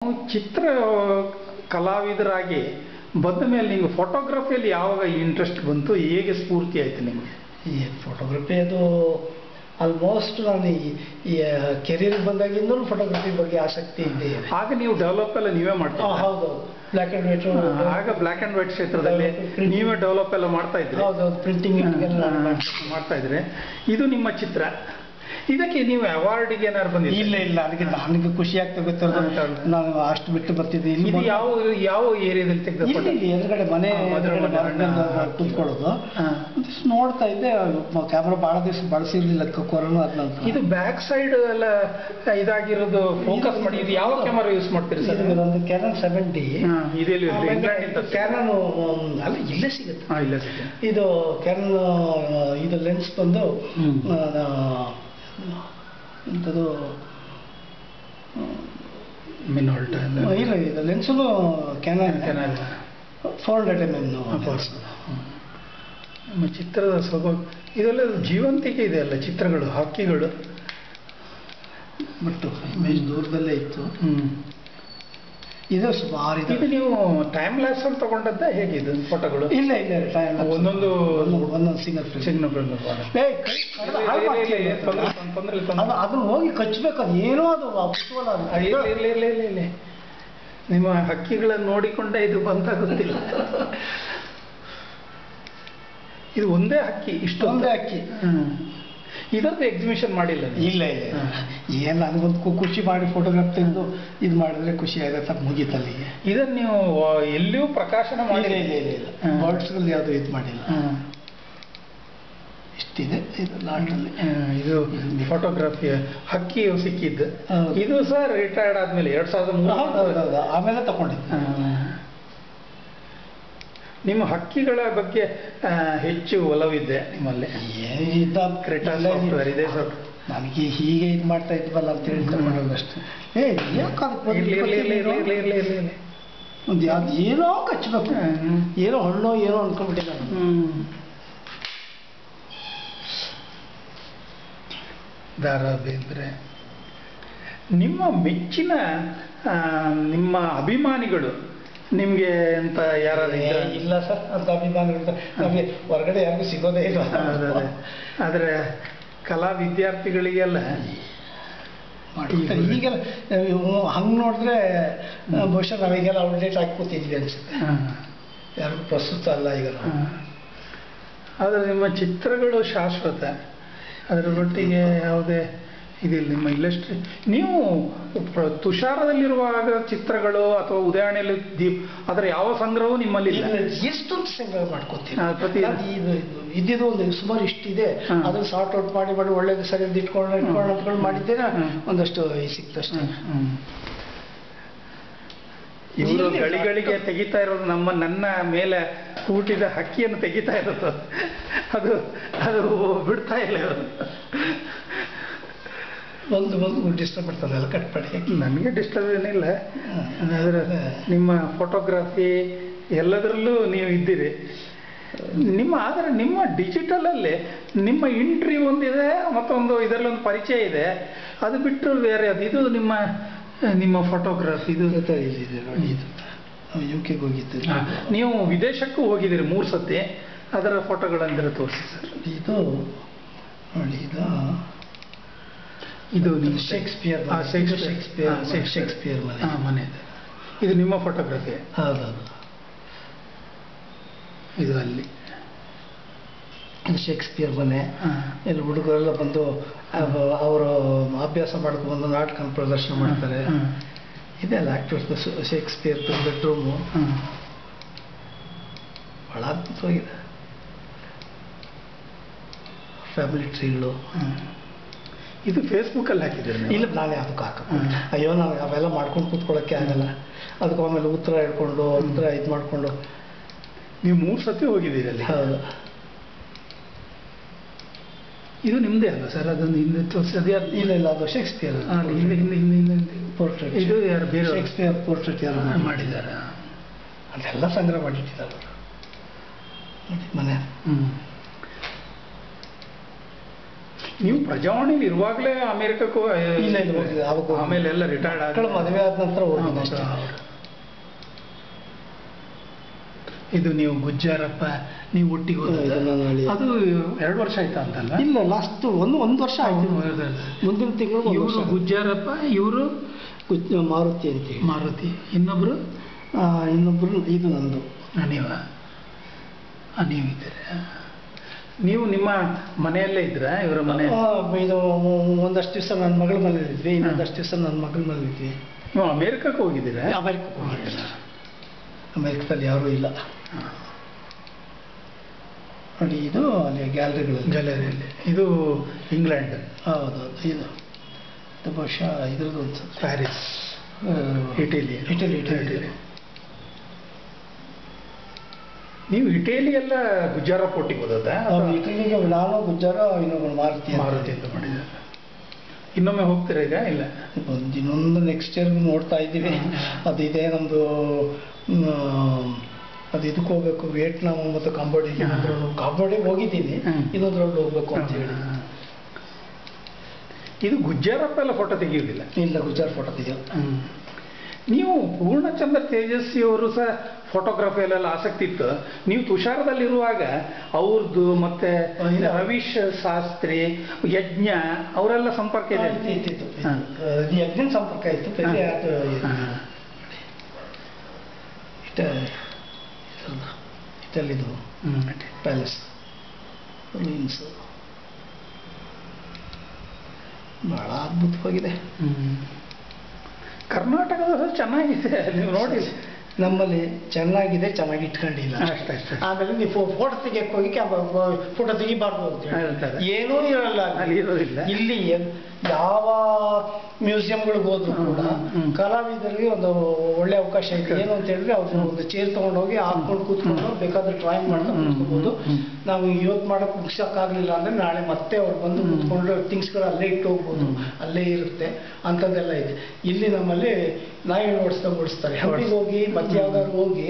ಚಿತ್ರ ಕಲಾವಿದರಾಗಿ ಬಂದ ಮೇಲೆ ನಿಮಗೆ ಫೋಟೋಗ್ರಫಿಯಲ್ಲಿ ಯಾವಾಗ ಇಂಟ್ರೆಸ್ಟ್ ಬಂತು, ಹೇಗೆ ಸ್ಫೂರ್ತಿ ಆಯಿತು ನಿಮಗೆ? ಈ ಫೋಟೋಗ್ರಫಿ ಅದು ಆಲ್ಮೋಸ್ಟ್ ನಾನು ಈ ಕೆರಿಯರ್ ಬಂದಾಗಿಂದಲೂ ಫೋಟೋಗ್ರಫಿ ಬಗ್ಗೆ ಆಸಕ್ತಿ ಇದೆ. ಆಗ ನೀವು ಡೆವಲಪ್ ಎಲ್ಲ ನೀವೇ ಮಾಡ್ತಾ? ಹೌದು, ಬ್ಲ್ಯಾಕ್ ಆ್ಯಂಡ್ ವೈಟ್. ಆಗ ಬ್ಲ್ಯಾಕ್ ಆ್ಯಂಡ್ ವೈಟ್ ಕ್ಷೇತ್ರದಲ್ಲಿ ನೀವೇ ಡೆವಲಪ್ ಎಲ್ಲ ಮಾಡ್ತಾ ಇದ್ರಿ? ಹೌದೌದು, ಪ್ರಿಂಟಿಂಗ್ ಮಾಡ್ತಾ ಇದ್ರೆ. ಇದು ನಿಮ್ಮ ಚಿತ್ರ, ಇದಕ್ಕೆ ನೀವು ಅವಾರ್ಡಿಗೆ ಏನಾದ್ರು ಬಂದಿದ್ದೀರಿ? ಇಲ್ಲ ಇಲ್ಲ, ಅದಕ್ಕೆ ನನಗೆ ಖುಷಿ ಆಗ್ತಾ ಗೊತ್ತಿರೋದು. ನಾನು ಅಷ್ಟು ಬಿಟ್ಟು ಬರ್ತಿದ್ದೆ. ಇದು ಯಾವ ಏರಿಯಾದಲ್ಲಿ ತೆಗೆದ? ಇಲ್ಲಿ ಎದುರುಗಡೆ ಮನೆ ಕೂತ್ಕೊಳ್ಳೋದು ನೋಡ್ತಾ ಇದ್ದೆ. ಕ್ಯಾಮ್ರಾ ಭಾಳ ದಿವಸ ಬಳಸಿರ್ಲಿಲ್ಲ, ಕೊರೋನಾ ಆದ ನಂತರ. ಇದು ಬ್ಯಾಕ್ ಸೈಡ್ ಎಲ್ಲ ಇದಾಗಿರೋದು ಫೋಕಸ್ ಮಾಡಿ. ಇದು ಯಾವ ಕ್ಯಾಮರಾ ಯೂಸ್ ಮಾಡ್ತೀರಿ ಸರ್? ಒಂದು ಕ್ಯಾನನ್ 70. ಇದೆಲ್ಲಿ ಕ್ಯಾನನ್ ಅಲ್ಲ, ಇಲ್ಲೇ ಸಿಗುತ್ತೆ. ಇಲ್ಲೇ ಸಿಗುತ್ತೆ. ಇದು ಕ್ಯಾನನ್, ಇದು ಲೆನ್ಸ್ ಬಂದು ಎಂಥದ್ದು ಮಿನಾಲ್ಟ ಇಲ್ಲ, ಇದು ಲೆನ್ಸು ಕ್ಯಾನನ್ 400 mm. ನಮ್ಮ ಚಿತ್ರದ ಸೊಬಗು ಇದೆಲ್ಲ ಜೀವಂತಿಕೆ ಇದೆ ಅಲ್ಲ, ಚಿತ್ರಗಳು, ಹಕ್ಕಿಗಳು. ಬಟ್ ಇಮೇಜ್ ದೂರದಲ್ಲೇ ಇತ್ತು. ಇದು ಸುಮಾರು. ಇದು ನೀವು ಟೈಮ್ ಲ್ಯಾಪ್ಸ್ ಅಲ್ಲಿ ತಗೊಂಡದ್ದ ಹೇಗೆ ಇದು ಫೋಟೋಗಳು? ಇಲ್ಲ ಇಲ್ಲ, ಒಂದೊಂದು ಸಿಂಗಲ್ ಅದನ್ನ ಹೋಗಿ ಕಚ್ಚಬೇಕು. ಅದು ಏನೋ ಅದು ಇಲ್ಲ, ನಿಮ್ಮ ಹಕ್ಕಿಗಳನ್ನು ನೋಡಿಕೊಂಡೇ ಇದು ಬಂತ ಗೊತ್ತಿಲ್ಲ. ಇದು ಒಂದೇ ಹಕ್ಕಿ, ಇಷ್ಟೊಂದೇ ಹಕ್ಕಿ. ಇದೊಂದು ಎಕ್ಸಿಬಿಷನ್ ಮಾಡಿಲ್ಲ? ಇಲ್ಲ ಇಲ್ಲ, ಏನು ನನಗೊಂದು ಖುಷಿ ಮಾಡಿ ಫೋಟೋಗ್ರಾಫ್ ತೆಗೆದು ಇದು ಮಾಡಿದ್ರೆ ಖುಷಿ ಆಗುತ್ತೆ, ಮುಗೀತಲ್ಲಿಗೆ. ಇದನ್ನು ನೀವು ಎಲ್ಲಿಯೂ ಪ್ರಕಾಶನ ಮಾಡಿಲ್ಲ? ಇಲ್ಲ ಇಲ್ಲ ಇಲ್ಲ, ಬರ್ಡ್ಸ್ಗಳಲ್ಲಿ ಯಾವುದು ಇದು ಮಾಡಿಲ್ಲ. ಇಷ್ಟಿದೆ ಇದು ಲಾಟಲ್ಲಿ. ಇದು ಫೋಟೋಗ್ರಫಿ ಹಕ್ಕಿ ಸಿಕ್ಕಿದ್ದು. ಇದು ಸರ್ ರಿಟೈರ್ಡ್ ಆದ್ಮೇಲೆ 2003 ಆಮೇಲೆ ತಗೊಂಡಿದ್ದೆ. ನಿಮ್ಮ ಹಕ್ಕಿಗಳ ಬಗ್ಗೆ ಹೆಚ್ಚು ಒಲವಿದೆ ನಿಮ್ಮಲ್ಲಿ? ಇದೆ ಸರ್, ನನಗೆ ಹೀಗೆ ಇದು ಮಾಡ್ತಾ ಇದ್ವಲ್ಲ ಅಂತ ಹೇಳಿ ತಗೊಂಡಷ್ಟೇ. ಒಂದು ಯಾವ್ದು ಏನೋ ಕಚ್ಚಬೇಕು, ಏನೋ ಹಣ್ಣು ಏನೋ ಅನ್ಕೊಂಡ್ಬಿಟ್ಟಿದ್ದೆ ನಾನು. ದಾರಾ ಬೇಂದ್ರೆ. ನಿಮ್ಮ ಮೆಚ್ಚಿನ ನಿಮ್ಮ ಅಭಿಮಾನಿಗಳು ನಿಮಗೆ ಅಂತ ಯಾರು? ಇಲ್ಲ ಸರ್, ಅಂತ ಅಭಿಮಾನಿಗಳು ನಮಗೆ ಹೊರಗಡೆ ಯಾರಿಗೂ ಸಿಗೋದೇ ಇಲ್ಲ. ಆದರೆ ಕಲಾ ವಿದ್ಯಾರ್ಥಿಗಳಿಗೆಲ್ಲ ಈಗೆಲ್ಲ ಹಂಗೆ ನೋಡಿದ್ರೆ ಬಹುಶಃ ನಾವೀಗೆಲ್ಲ ಔಟ್ಡೇಟ್ ಆಗಿ ಕೂತಿದ್ವಿ ಅನ್ಸುತ್ತೆ. ಯಾರಿಗೂ ಪ್ರಸ್ತುತ ಅಲ್ಲ ಈಗ. ಆದರೆ ನಿಮ್ಮ ಚಿತ್ರಗಳು ಶಾಶ್ವತ, ಅದರ ಒಟ್ಟಿಗೆ ಯಾವುದೇ ಇದಿಲ್ಲ. ನಿಮ್ಮ ಇಲ್ಲಸ್ಟ್ರಿ ನೀವು ತುಷಾರದಲ್ಲಿರುವಾಗ ಚಿತ್ರಗಳು ಅಥವಾ ಉದಯಣೆಯಲ್ಲಿ ಅದರ ಯಾವ ಸಂಗ್ರಹವೂ ನಿಮ್ಮಲ್ಲಿ ಇಲ್ಲ? ಎಷ್ಟೊಂದು ಸಂಗ್ರಹ ಮಾಡ್ಕೋತೀವಿ. ಪ್ರತಿ ಇದ್ದಿದ್ದು ಒಂದು ಸುಮಾರು ಇಷ್ಟಿದೆ, ಅದನ್ನು ಸಾರ್ಟ್ ಔಟ್ ಮಾಡಿ ಒಳ್ಳೇದು ಸರಿಯಾಗಿ ಇಟ್ಕೊಂಡು ಮಾಡಿದ್ದೇನೆ. ಒಂದಷ್ಟು ಸಿಕ್ತಷ್ಟೇ. ಇವರು ಗಳಿಗಳಿಗೆ ತೆಗಿತಾ ಇರೋದು ನನ್ನ ಮೇಲೆ ಕೂಟಿದ ಹಕ್ಕಿಯನ್ನು ತೆಗಿತಾ ಇರೋದು, ಅದು ಅದು ಬಿಡ್ತಾ ಇಲ್ಲ. ಒಂದು ಡಿಸ್ಟರ್ಬ್ ಮಾಡ್ತಾರೆ, ಎಲ್ಲ ಕಟ್ ಮಾಡಿ. ನನಗೆ ಡಿಸ್ಟರ್ಬ್ ಏನಿಲ್ಲ. ಆದರೆ ನಿಮ್ಮ ಫೋಟೋಗ್ರಫಿ ಎಲ್ಲದರಲ್ಲೂ ನೀವು ಇದ್ದೀರಿ. ಆದರೆ ನಿಮ್ಮ ಡಿಜಿಟಲಲ್ಲಿ ನಿಮ್ಮ ಎಂಟ್ರಿ ಒಂದಿದೆ, ಮತ್ತೊಂದು ಇದರಲ್ಲಿ ಒಂದು ಪರಿಚಯ ಇದೆ. ಅದು ಬಿಟ್ಟು ಬೇರೆ ಅದು ಇದು ನಿಮ್ಮ ಫೋಟೋಗ್ರಫಿ ಇದು ಇದೆ ನೋಡಿ. ಇದು UK ಹೋಗಿದ್ದೀರಿ ನೀವು, ವಿದೇಶಕ್ಕೂ ಹೋಗಿದ್ದೀರಿ 3 ಸತಿ. ಅದರ ಫೋಟೋಗಳಂದ್ರೆ ತೋರಿಸಿ ಸರ್. ಇದು ನೋಡಿ, ಇದು ಶೇಕ್ಸ್ಪಿಯರ್ ಮನೆ. ಇದು ನಿಮ್ಮ ಫೋಟೋಗ್ರಫಿ? ಹೌದೌದು. ಇದು ಅಲ್ಲಿ ಇದು ಶೇಕ್ಸ್ಪಿಯರ್ ಮನೆ. ಇಲ್ಲಿ ಹುಡುಗರೆಲ್ಲ ಬಂದು ಅವರು ಅಭ್ಯಾಸ ಮಾಡ್ಕೊಂಡು ನಾಟಕ ಪ್ರದರ್ಶನ ಮಾಡ್ತಾರೆ. ಇದೆಲ್ಲ ಆಕ್ಟರ್ಸ್. ಶೇಕ್ಸ್ಪಿಯರ್ ಬೆಡ್ರೂಮು ಬಹಳ ಅದ್ಭುತವಾಗಿದೆ. ಫ್ಯಾಮಿಲಿ ಟ್ರೀಗಳು. ಇದು ಫೇಸ್ಬುಕ್ಕಲ್ಲಿ ಹಾಕಿದ್ದೀರಿ? ಇಲ್ಲ, ನಾನೇ ಅದಕ್ಕೆ ಅಯ್ಯೋ, ನಾವು ಅವೆಲ್ಲ ಮಾಡ್ಕೊಂಡು ಕೂತ್ಕೊಳ್ಳೋಕ್ಕೆ ಆಗಲ್ಲ. ಅದಕ್ಕೆ ಆಮೇಲೆ ಉತ್ತರ ಇದು ಮಾಡಿಕೊಂಡು. ನೀವು 3 ಸತಿ ಹೋಗಿದ್ದೀರಿ ಅಲ್ಲಿ? ಹೌದು. ಇದು ನಿಮ್ಮದೇ ಅಲ್ಲ ಸರ್? ಅದೊಂದು ಹಿಂದೆ ತೋರಿಸೋದು? ಇಲ್ಲ ಇಲ್ಲ, ಅದು ಶೇಕ್ಸ್ಪಿಯರ್. ಹಿಂದೆ ಪೋರ್ಟ್ರೇಟ್. ಇದು ಯಾರು ಬೇರೆ? ಶೇಕ್ಸ್ಪಿಯರ್ ಪೋರ್ಟ್ರೇಟ್ ಯಾರು ಮಾಡಿದ್ದಾರೆ? ಅದೆಲ್ಲ ಸಂಗ್ರಹ ಮಾಡಿಟ್ಟಿದ್ದಾರೆ ಮನೆ. ನೀವು ಪ್ರಜಾವಾಣಿಲಿ ಇರುವಾಗಲೇ ಅಮೆರಿಕಕ್ಕೂ ಇಲ್ಲ ಇಲ್ಲ ಹೋಗಿದ್ದೆ ಅವಾಗ ಆಮೇಲೆ ಎಲ್ಲ ರಿಟೈರ್ಡ್ ಮಕ್ಕಳು ಮದುವೆ ಆದ ನಂತರ ಹೋಗಿದ್ದೆ ಅಷ್ಟೇ. ಇದು ನೀವು ಗುಜ್ಜಾರಪ್ಪ ನೀವು ಒಟ್ಟಿಗೆ ಅದು 2 ವರ್ಷ ಆಯ್ತಾ ಅಂತಲ್ಲ? ಇಲ್ಲ ಲಾಸ್ಟ್ ಒಂದು ವರ್ಷ ಆಯ್ತು. ಮುಂದಿನ ತಿಂಗಳು ಇವರು ಗುಜ್ಜಾರಪ್ಪ, ಇವರು ಮಾರುತಿ ಅಂತೀವಿ. ಮಾರುತಿ. ಇನ್ನೊಬ್ರು ಇದು ನಂದು. ನೀವಿದ್ದೀರ. ನೀವು ನಿಮ್ಮ ಮನೆಯಲ್ಲೇ ಇದ್ರ? ಇವರ ಮನೆ ಇದು ಒಂದಷ್ಟು ದಿವಸ ನನ್ನ ಮಗಳ ಮನೇಲಿದ್ವಿ, ಇನ್ನೊಂದಷ್ಟು ದಿವಸ ನನ್ನ ಮಗಳ ಮನೇಲಿದ್ವಿ. ನೀವು ಅಮೇರಿಕಕ್ಕೆ ಹೋಗಿದ್ದೀರಾ? ಅಮೇರಿಕಕ್ಕೆ ಹೋಗಿಲ್ಲ, ಅಮೇರಿಕದಲ್ಲಿ ಯಾರೂ ಇಲ್ಲ ನೋಡಿ. ಇದು ಅಲ್ಲಿ ಗ್ಯಾಲರಿಯಲ್ಲಿ ಇದು ಇಂಗ್ಲೆಂಡ್. ಹೌದು. ಇದು ಬಹುಶಃ ಇದ್ರದ್ದು ಅನ್ಸುತ್ತೆ, ಪ್ಯಾರಿಸ್, ಇಟಲಿ. ನೀವು ಇಟಲಿ ಎಲ್ಲ ಗುಜ್ಜಾರಪ್ಪ ಒಟ್ಟಿಗೆ ಹೋದದ? ಇಟಲಿಗೆ ನಾನು ಗುಜ್ಜಾರ, ಇನ್ನೊಬ್ಬರು ಮಾರುತಿ ಅಂತ ಮಾಡಿದ. ಇನ್ನೊಮ್ಮೆ ಹೋಗ್ತೀರಾ ಈಗ? ಇಲ್ಲ, ಇನ್ನೊಂದು ನೆಕ್ಸ್ಟ್ ಇಯರ್ ನೋಡ್ತಾ ಇದ್ದೀವಿ. ಅದಿದೆ ನಮ್ಮದು, ಅದು ಇದಕ್ಕೆ ಹೋಗ್ಬೇಕು, ವಿಯೆಟ್ನಾಂ ಮತ್ತು ಕಾಂಬೋಡಿಯಾ. ಕಾಂಬೋಡಿಯಾಗೆ ಹೋಗಿದ್ದೀನಿ, ಇನ್ನೊಂದ್ರಲ್ಲಿ ಹೋಗ್ಬೇಕು ಅಂತ ಹೇಳಿ. ಇದು ಗುಜ್ಜಾರಪ್ಪ ಎಲ್ಲ ಫೋಟೋ ತೆಗೆಯೋದಿಲ್ಲ? ಇಲ್ಲ, ಗುಜ್ಜಾರ ಫೋಟೋ ತೆಗೆಯೋದು. ನೀವು ಪೂರ್ಣಚಂದ್ರ ತೇಜಸ್ವಿ ಅವರು ಸಹ ಫೋಟೋಗ್ರಫಿಯಲ್ಲೆಲ್ಲ ಆಸಕ್ತಿ ಇತ್ತು. ನೀವು ತುಷಾರದಲ್ಲಿರುವಾಗ ಅವ್ರದ್ದು ಮತ್ತೆ ರವೀಶ್ ಶಾಸ್ತ್ರಿ, ಯಜ್ಞ ಅವರೆಲ್ಲ ಸಂಪರ್ಕ ಇದೆ? ಇತ್ತು, ಯಜ್ಞ ಸಂಪರ್ಕ ಇತ್ತು. ಇಟಲಿದು ಪ್ಯಾಲೇಸ್ ರೂಯಿನ್ಸ್ ಬಹಳ ಅದ್ಭುತವಾಗಿದೆ. ಕರ್ನಾಟಕದಲ್ಲಿ ಚೆನ್ನಾಗಿದೆ, ನೀವು ನೋಡಿ. ನಮ್ಮಲ್ಲಿ ಚೆನ್ನಾಗಿದೆ, ಚೆನ್ನಾಗಿ ಇಟ್ಕೊಂಡಿಲ್ಲ ಅಷ್ಟೇ. ಆಮೇಲೆ ನೀವು ಫೋಟೋ ತೆಗಿಯಕ್ಕೆ ಹೋಗಿ ಫೋಟೋ ತೆಗಿಬಾರ್ದು ಅಂತ ಹೇಳ್ತಾರೆ. ಏನೂ ಇರಲ್ಲ ಅಲ್ಲಿ, ಇರೋದಿಲ್ಲ. ಇಲ್ಲಿ ಯಾವ ಮ್ಯೂಸಿಯಂಗಳಿಗೆ ಹೋದ್ರು ಕೂಡ ಕಲಾವಿದರಿಗೆ ಒಂದು ಒಳ್ಳೆ ಅವಕಾಶ ಇದೆ. ಏನು ಅಂತ ಹೇಳಿದ್ರೆ ಅವ್ರು ಒಂದು ಚೇರ್ ತಗೊಂಡೋಗಿ ಹಾಕೊಂಡು ಕೂತ್ಕೊಂಡು ಬೇಕಾದ್ರೆ ಡ್ರಾಯಿಂಗ್ ಮಾಡ್ಕೊಂಡು ಕೂತ್ಕೋಬಹುದು. ನಾವು ಇವತ್ತು ಮಾಡೋಕೆ ಮುಗಿಸೋಕ್ಕಾಗಲಿಲ್ಲ ಅಂದರೆ ನಾಳೆ ಮತ್ತೆ ಅವ್ರು ಬಂದು ಕೂತ್ಕೊಂಡು ಥಿಂಗ್ಸ್ಗಳು ಅಲ್ಲೇ ಇಟ್ಟು ಹೋಗ್ಬೋದು, ಅಲ್ಲೇ ಇರುತ್ತೆ. ಅಂಥದ್ದೆಲ್ಲ ಇದೆ. ಇಲ್ಲಿ ನಮ್ಮಲ್ಲಿ ನಾಯಿ ಓಡಿಸ್ತಾರೆ. ಹಂಪಿಗೆ ಹೋಗಿ ಮತ್ತೆ ಯಾವ್ದಾದ್ರು ಹೋಗಿ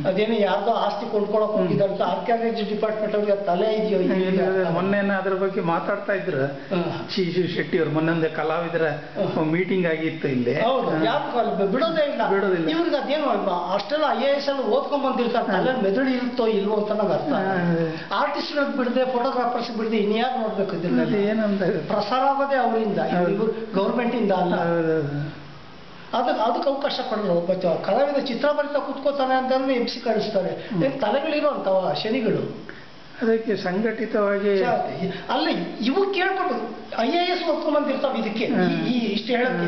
ಅದೇನೋ ಯಾರ್ದೋ ಆಸ್ತಿ ಕೊಂಡ್ಕೊಳಕ್ ಹೋಗಿದ್ದಾರೆ ಅಂತ ಆರ್ಕಿಯಾಲಜಿ ಡಿಪಾರ್ಟ್ಮೆಂಟ್ ಅವ್ರಿಗೆ ತಲೆ ಇದೆಯೋ? ಮೊನ್ನೆ ಅದ್ರ ಬಗ್ಗೆ ಮಾತಾಡ್ತಾ ಇದ್ರು ಶಿಶು ಶೆಟ್ಟಿ ಅವರು. ಮೊನ್ನೊಂದೇ ಕಲಾವಿದರ ಮೀಟಿಂಗ್ ಆಗಿತ್ತು ಇಲ್ಲಿ. ಹೌದು, ಯಾರು ಬಿಡೋದಿಲ್ಲ. ಇವ್ರಿಗೆ ಅದೇನು ಅಷ್ಟೆಲ್ಲ IAS ಎಲ್ಲ ಓದ್ಕೊಂಡ್ ಬಂದಿರ್ತಾರೆ, ತಲೆ ಮೆದುಳು ಇರುತ್ತೋ ಇಲ್ವೋ ಅಂತ ನಂಗೆ ಅರ್ಥ. ಆರ್ಟಿಸ್ಟ್ಗಳಿಗೆ ಬಿಡದೆ, ಫೋಟೋಗ್ರಾಫರ್ಸ್ ಬಿಡದೆ ಇನ್ಯಾರು ನೋಡ್ಬೇಕು? ಇದರಲ್ಲಿ ಏನಂತ ಪ್ರಸಾರ ಆಗೋದೇ ಅವರಿಂದ, ಗೌರ್ಮೆಂಟ್ ಇಂದ ಅಲ್ಲ. ಅದಕ್ಕೆ ಅವಕಾಶ ಕೊಡಲು ಒಬ್ಬ ಕಲಾವಿದ ಚಿತ್ರ ಬರಿತಾ ಕೂತ್ಕೋತಾನೆ ಅಂತಂದ್ರೆ ಎಬ್ಸಿ ಕಳಿಸ್ತಾರೆ. ತಲೆಗಳಿರೋ ಅಂತವ ಶನಿಗಳು. ಅದಕ್ಕೆ ಸಂಘಟಿತವಾಗಿ ಅಲ್ಲಿ ಇವು ಕೇಳ್ಕೊಂಡು IAS ಓದ್ಕೊಂಡ್ಬಂದಿರ್ತಾವ ಇದಕ್ಕೆ, ಇಷ್ಟು ಹೇಳಕ್ಕೆ.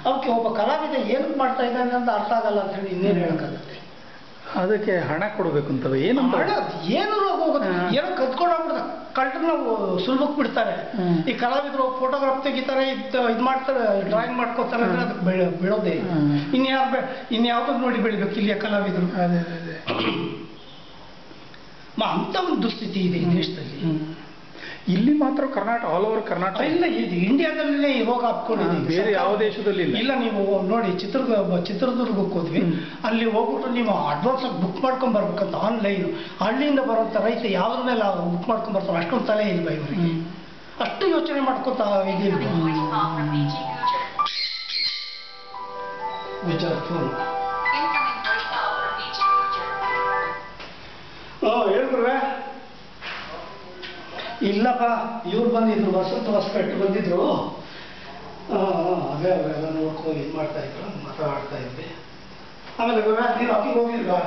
ಅವಕ್ಕೆ ಒಬ್ಬ ಕಲಾವಿದ ಏನಕ್ಕೆ ಮಾಡ್ತಾ ಇದ್ದಾನೆ ಅಂತ ಅರ್ಥ ಆಗಲ್ಲ ಅಂತ ಹೇಳಿ ಇನ್ನೇನು ಹೇಳಕ್ಕಾಗತ್ತೆ? ಅದಕ್ಕೆ ಹಣ ಕೊಡ್ಬೇಕು ಅಂತ ಏನು ಹೋಗೋದು, ಏನೋ ಕದ್ಕೊಂಡೋಗ್ಬಿಡ್ದ ಕಳ್ರು ನಾವು ಸುಲಭಕ್ಕೆ ಬಿಡ್ತಾರೆ. ಈ ಕಲಾವಿದರು ಫೋಟೋಗ್ರಾಫ್ ತೆಗಿತಾರೆ, ಇದು ಮಾಡ್ತಾರೆ, ಡ್ರಾಯಿಂಗ್ ಮಾಡ್ಕೋತಾರೆ ಅಂದ್ರೆ ಅದಕ್ಕೆ ಬೆಳೋದೇ. ಇನ್ಯಾವ್ದು ನೋಡಿ ಬೆಳಿಬೇಕು ಇಲ್ಲಿಯ ಕಲಾವಿದರು? ಅಂತ ಒಂದು ದುಸ್ಥಿತಿ ಇದೆ ಈ ದೇಶದಲ್ಲಿ. ಇಲ್ಲಿ ಮಾತ್ರ ಕರ್ನಾಟಕ, ಆಲ್ ಓವರ್ ಕರ್ನಾಟಕ ಇಲ್ಲ, ಇದು ಇಂಡಿಯಾದಲ್ಲೇ ರೋಗ ಹಾಕೊಂಡಿದೆ, ಬೇರೆ ಯಾವ ದೇಶದಲ್ಲಿ ಇಲ್ಲ. ನೀವು ನೋಡಿ, ಚಿತ್ರದುರ್ಗಕ್ಕೆ ಹೋದ್ವಿ, ಅಲ್ಲಿ ಹೋಗ್ಬಿಟ್ಟು ನೀವು ಅಡ್ವಾನ್ಸ್ ಆಗಿ ಬುಕ್ ಮಾಡ್ಕೊಂಡ್ ಬರ್ಬೇಕಂತ ಆನ್ಲೈನ್. ಹಳ್ಳಿಯಿಂದ ಬರುವಂತ ರೈತ ಯಾವ್ದ್ರ ಮೇಲೆ ಬುಕ್ ಮಾಡ್ಕೊಂಡ್ ಬರ್ತಾರೆ? ಅಷ್ಟೊಂದು ತಲೆ ಇಲ್ವಾ ಇವರಿಗೆ? ಅಷ್ಟು ಯೋಚನೆ ಮಾಡ್ಕೊತಾ ಇದಿಲ್ವ? ಹೇಳ್ಬಿಡ್ವೆ. ಇಲ್ಲಪ್ಪ, ಇವ್ರು ಬಂದಿದ್ರು, ವಸಂತ ಹೊಸಪೇಟೆ ಬಂದಿದ್ರು. ಅದೇ ಅವೆಲ್ಲ ನೋಡ್ಕೊಂಡು ಇದು ಮಾಡ್ತಾ ಇದ್ರು, ಮಾತಾಡ್ತಾ ಇದ್ವಿ. ಆಮೇಲೆ ನೀನು ಅಕ್ಕಿಗೆ ಹೋಗಿಲ್ವಾ?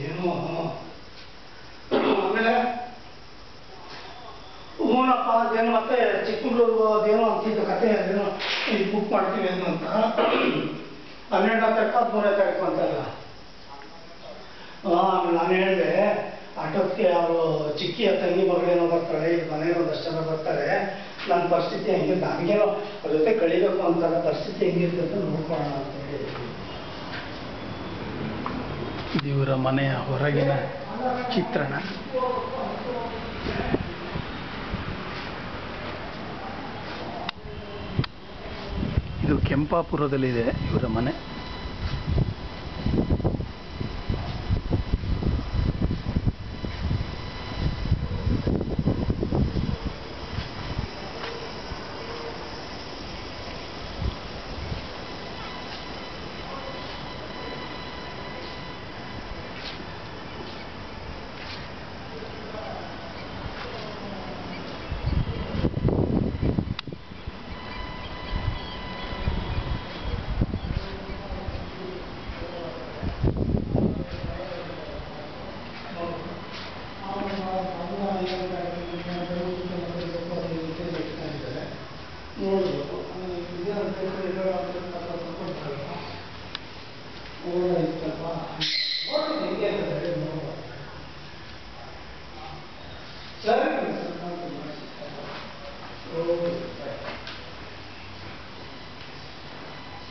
ಏನೋ. ಆಮೇಲೆ ಹೂನಪ್ಪ, ಅದೇನು ಮತ್ತೆ ಚಿಕ್ಕಮಗಳೂರು ಅದೇನೋ ಅಂತಿದ್ದ ಕತೆ, ಅದೇನೋ ಈಗ ಬುಕ್ ಮಾಡ್ತೀವಿ ಏನು ಅಂತ. 12ನೇ ತಾರೀಕು 13ನೇ ತಾರೀಕು ಅಂತಲ್ಲ. ನಾನು ಹೇಳಿದೆ, ಆಟೋಕ್ಕೆ ಅವರು ಚಿಕ್ಕಿಯ ತಂಗಿ ಮಗಳೇನೋ ಬರ್ತಾಳೆ, ಇಲ್ಲಿ ಮನೆಗೆ ಒಂದಷ್ಟು ಜನ ಬರ್ತಾರೆ, ನನ್ನ ಪರಿಸ್ಥಿತಿ ಹೆಂಗೆ, ನನಗೇನೋ ಅವ್ರ ಜೊತೆ ಕಳಿಬೇಕು ಅಂತಲ್ಲ, ಪರಿಸ್ಥಿತಿ ಹೆಂಗಿರುತ್ತೆ ಅಂತ ನೋಡ್ಕೊಳ್ಳೋಣ ಅಂತ ಹೇಳಿ. ಇವರ ಮನೆಯ ಹೊರಗಿನ ಚಿತ್ರಣ. ಇದು ಕೆಂಪಾಪುರದಲ್ಲಿದೆ ಇವರ ಮನೆ.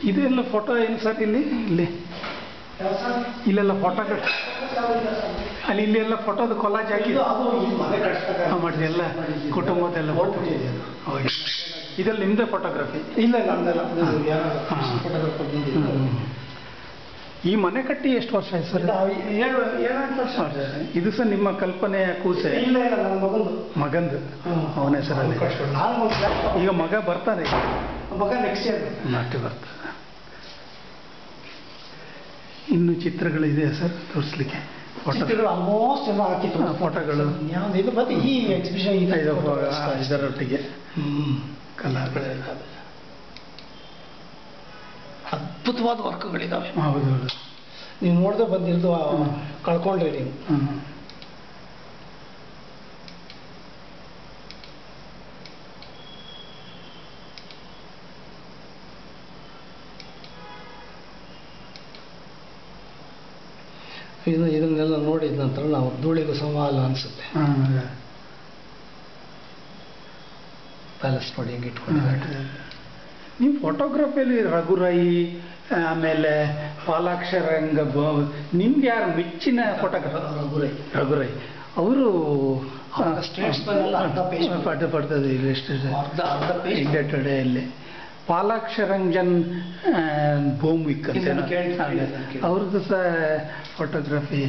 ಇದೆಲ್ಲ ಫೋಟೋ ಏನು ಸರ್ ಇಲ್ಲಿ ಇಲ್ಲಿ ಇಲ್ಲೆಲ್ಲ ಫೋಟೋಗಳು ಅಲ್ಲಿ ಇಲ್ಲಿ ಎಲ್ಲ ಫೋಟೋದ ಕೊಲಾಜ್ ಹಾಕಿ ಮಾಡಿದೆ ಎಲ್ಲ ಕುಟುಂಬದೆಲ್ಲ ಫೋಟೋ ಇದೆಲ್ಲ ನಿಮ್ಮದೇ ಫೋಟೋಗ್ರಫಿ? ಇಲ್ಲ ನಮ್ದೆಲ್ಲ ಫೋಟೋಗ್ರಾಫರ್. ಈ ಮನೆ ಕಟ್ಟಿ ಎಷ್ಟು ವರ್ಷ ಆಯ್ತು ಸರ್? 7-8 ವರ್ಷ. ಇದು ಸಹ ನಿಮ್ಮ ಕಲ್ಪನೆಯ ಕೂಸೆ? ಇಲ್ಲ ಇಲ್ಲ ನನ್ನ ಮಗಂದು ಅವನ ಹೆಸರಲ್ಲಿ. ಈಗ ಮಗ ಬರ್ತಾನೆ? ಮಗ ನೆಕ್ಸ್ಟ್ ಇಯರ್ ನಾಟ್ಯ ಬರ್ತಾನೆ. ಇನ್ನು ಚಿತ್ರಗಳು ಇದೆಯಾ ಸರ್ ತೋರಿಸ್ಲಿಕ್ಕೆ? ಫೋಟೋಗಳು ಆಲ್ಮೋಸ್ಟ್ ಎಲ್ಲ ಹಾಕಿ ಫೋಟೋಗಳು ಇದು ಮತ್ತೆ ಈ ಎಕ್ಸಿಬಿಷನ್ ಇದರೊಟ್ಟಿಗೆ ಕಲಾಗಳೆಲ್ಲ ಅದ್ಭುತವಾದ ವರ್ಕ್ಗಳಿದ್ದಾವೆ. ಹೌದು ಹೌದು. ನೀವು ನೋಡದೆ ಬಂದಿರೋದು ಕಳ್ಕೊಂಡ್ರಿ ನೀವು. ಇದನ್ನೆಲ್ಲ ನೋಡಿದ ನಂತರ ನಾವು ಧೂಳಿಗೂ ಸವಾಲು ಅನಿಸುತ್ತೆ. ಪ್ಯಾಲೇಸ್ ನೋಡಿ ಹೆಂಗೆ ಇಟ್ಕೊಂಡಿದ್ದಾರೆ. ನೀವು ಫೋಟೋಗ್ರಫಿಯಲ್ಲಿ ರಘುರೈ ಆಮೇಲೆ ಪಾಲಾಕ್ಷರಂಗ ನಿಮ್ಗೆ ಯಾರು ಮೆಚ್ಚಿನ ಫೋಟೋಗ್ರಫರ್? ರಘುರೈ ಅವರು ಪಡ್ತದೆ ಇಂಡಿಯಾ ಟುಡೆಯಲ್ಲಿ. ಪಾಲಾಕ್ಷರಂಜನ್ ಭೌಮಿಕ್ ಅಂತ ಅವ್ರದ್ದು ಸಹ ಫೋಟೋಗ್ರಫಿ.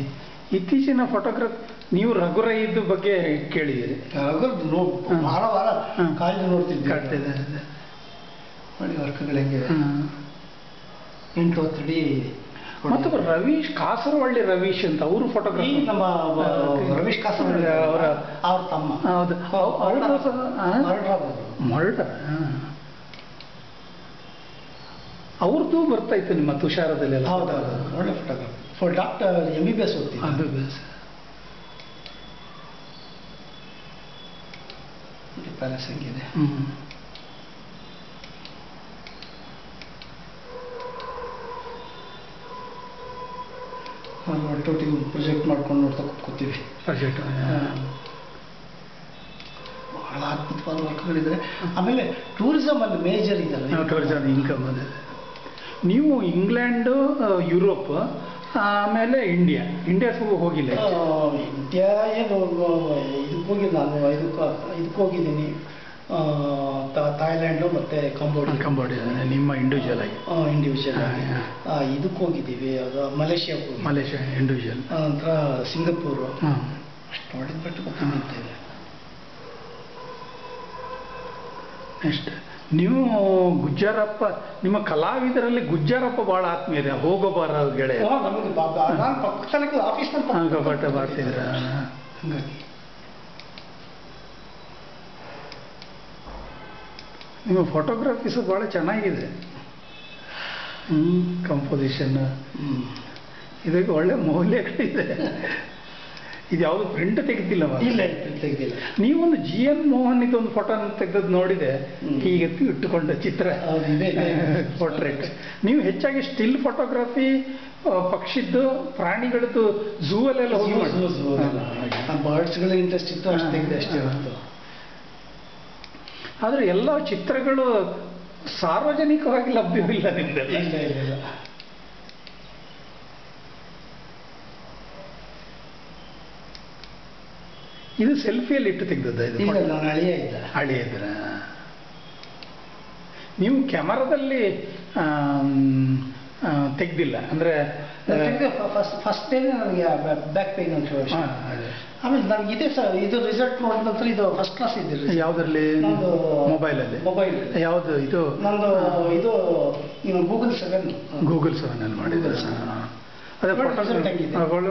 ಇತ್ತೀಚಿನ ಫೋಟೋಗ್ರಫಿ ನೀವು ರಘುರೈದು ಬಗ್ಗೆ ಕೇಳಿದ್ದೀರಿ? ಕಾಡ್ತಿದೆ ನೋಡಿ ವರ್ಕ್ಗಳು ಹೆಂಗಿದೆ. 8-10 ಅಡಿ. ಮತ್ತು ರವೀಶ್ ಕಾಸರವಳ್ಳಿ ರವೀಶ್ ಅಂತ ಅವರು ಫೋಟೋಗ್ರಫಿ. ನಮ್ಮ ರವೀಶ್ ಕಾಸರವಳ್ಳಿ ಅವ್ರ ತಮ್ಮ. ಹೌದು. ಮರ್ಡರ್ ಅವ್ರದ್ದು ಬರ್ತಾ ಇತ್ತು ನಿಮ್ಮ ತುಷಾರದಲ್ಲೆಲ್ಲ. ಹೌದೌದು ಒಳ್ಳೆ ಫೋಟೋಗ್ರಾಫಿ. ಡಾಕ್ಟರ್ MBBS ಓದ್ತೀನಿ. MBBS ಪ್ಯಾಲೇಸ್ ಹೆಂಗಿದೆ. ಒಟ್ಟೊಟ್ಟಿಗೆ ಪ್ರೊಜೆಕ್ಟ್ ಮಾಡ್ಕೊಂಡು ನೋಡ್ತಾ ಕೂತ್ಕೋತೀವಿ. ಪ್ರಾಜೆಕ್ಟ್ ಬಹಳ ಅದ್ಭುತವಾದ ವರ್ಕ್ಗಳಿದೆ. ಆಮೇಲೆ ಟೂರಿಸಮ್ ಅಲ್ಲಿ ಮೇಜರ್ ಇದಲ್ಲ, ಟೂರಿಸಮ್ ಇನ್ಕಮ್ ಅದೇ. ನೀವು ಇಂಗ್ಲೆಂಡು, ಯುರೋಪ್, ಆಮೇಲೆ ಇಂಡಿಯಾ ಹೋಗಿಲ್ಲ? ಇಂಡಿಯಾ ಏನು ಇದಕ್ಕೆ ಹೋಗಿಲ್ಲ ನಾನು. ಇದಕ್ಕೆ ಹೋಗಿದ್ದೀನಿ, ಥಾಯ್ಲ್ಯಾಂಡು ಮತ್ತು ಕಂಬೋಡಿಯಾ. ನಿಮ್ಮ ಇಂಡಿವಿಜುವಲ್ ಆಗಿ? ಇಂಡಿವಿಜುವಲ್ ಆಗಿ ಇದಕ್ಕೆ ಹೋಗಿದ್ದೀವಿ. ಅದು ಮಲೇಷ್ಯಾ ಇಂಡಿವಿಜುವಲ್. ನಂತರ ಸಿಂಗಪೂರು. ಅಷ್ಟು ನೋಡಿದ ಬಿಟ್ಟು ಬಂದಿದ್ದೇವೆ. ನೆಕ್ಸ್ಟ್ ನೀವು ಗುಜ್ಜಾರಪ್ಪ, ನಿಮ್ಮ ಕಲಾವಿದರಲ್ಲಿ ಗುಜ್ಜಾರಪ್ಪ ಭಾಳ ಆತ್ಮೀಯತೆ. ಹೋಗೋಬಾರ ಗೆಳೆಯ ಆಫೀಸ್ನಲ್ಲಿ ಮಾಡ್ತಿದ್ರ. ಹಂಗಾಗಿ ನಿಮ್ಮ ಫೋಟೋಗ್ರಫೀಸು ಭಾಳ ಚೆನ್ನಾಗಿದೆ. ಕಂಪೋಸಿಷನ್ ಇದಕ್ಕೆ ಒಳ್ಳೆ ಮೌಲ್ಯಗಳಿದೆ. ಇದು ಯಾವುದು ಪ್ರಿಂಟ್ ತೆಗೆದಿಲ್ಲ? ಇಲ್ಲ, ಪ್ರಿಂಟ್ ತೆಗೆದಿಲ್ಲ. ನೀವೊಂದು GN ಮೋಹನ್ ಇದೊಂದು ಫೋಟೋ ತೆಗೆದದ್ದು ನೋಡಿದೆ, ಹೀಗೆ ಇಟ್ಟುಕೊಂಡ ಚಿತ್ರ, ಪೋರ್ಟ್ರೇಟ್. ನೀವು ಹೆಚ್ಚಾಗಿ ಸ್ಟಿಲ್ ಫೋಟೋಗ್ರಫಿ, ಪಕ್ಷಿದ್ದು, ಪ್ರಾಣಿಗಳದ್ದು ಝೂ ಅಲ್ಲೆಲ್ಲ ಹೋಗಿ ಬರ್ಡ್ಸ್ಗಳ ಇಂಟ್ರೆಸ್ಟ್ ಇತ್ತು, ಅಷ್ಟು ತೆಗೆದೆ ಅಷ್ಟೇ. ಆದರೆ ಎಲ್ಲ ಚಿತ್ರಗಳು ಸಾರ್ವಜನಿಕವಾಗಿ ಲಭ್ಯವಿಲ್ಲ ನಿಮ್ದೆಲ್ಲ. ಇಲ್ಲ. ಇದು ಸೆಲ್ಫಿಯಲ್ಲಿ ಇಟ್ಟು ತೆಗೆದದ್ದ? ಇದು ನಾನು ಹಳೆಯ ಇದ್ರ. ನೀವು ಕ್ಯಾಮರಾದಲ್ಲಿ ತೆಗ್ದಿಲ್ಲ ಅಂದ್ರೆ? ಫಸ್ಟ್ ಡೇ ನನಗೆ ಬ್ಯಾಕ್ ಪೇನ್ ಅಂತ ಹೇಳಿ. ಆಮೇಲೆ ನನಗೆ ಇದೆ ಸರ್, ಇದು ರಿಸಲ್ಟ್ ನೋಡಿದ ನಂತರ ಇದು ಫಸ್ಟ್ ಕ್ಲಾಸ್ ಇದ್ದಿಲ್ಲ. ಯಾವುದರಲ್ಲಿ? ಮೊಬೈಲಲ್ಲಿ. ಯಾವುದು ಇದು? ನಂದು ಇದು Google 7. Google 7 ಅಲ್ಲಿ ಮಾಡಿದ್ರೆ ಅದೇ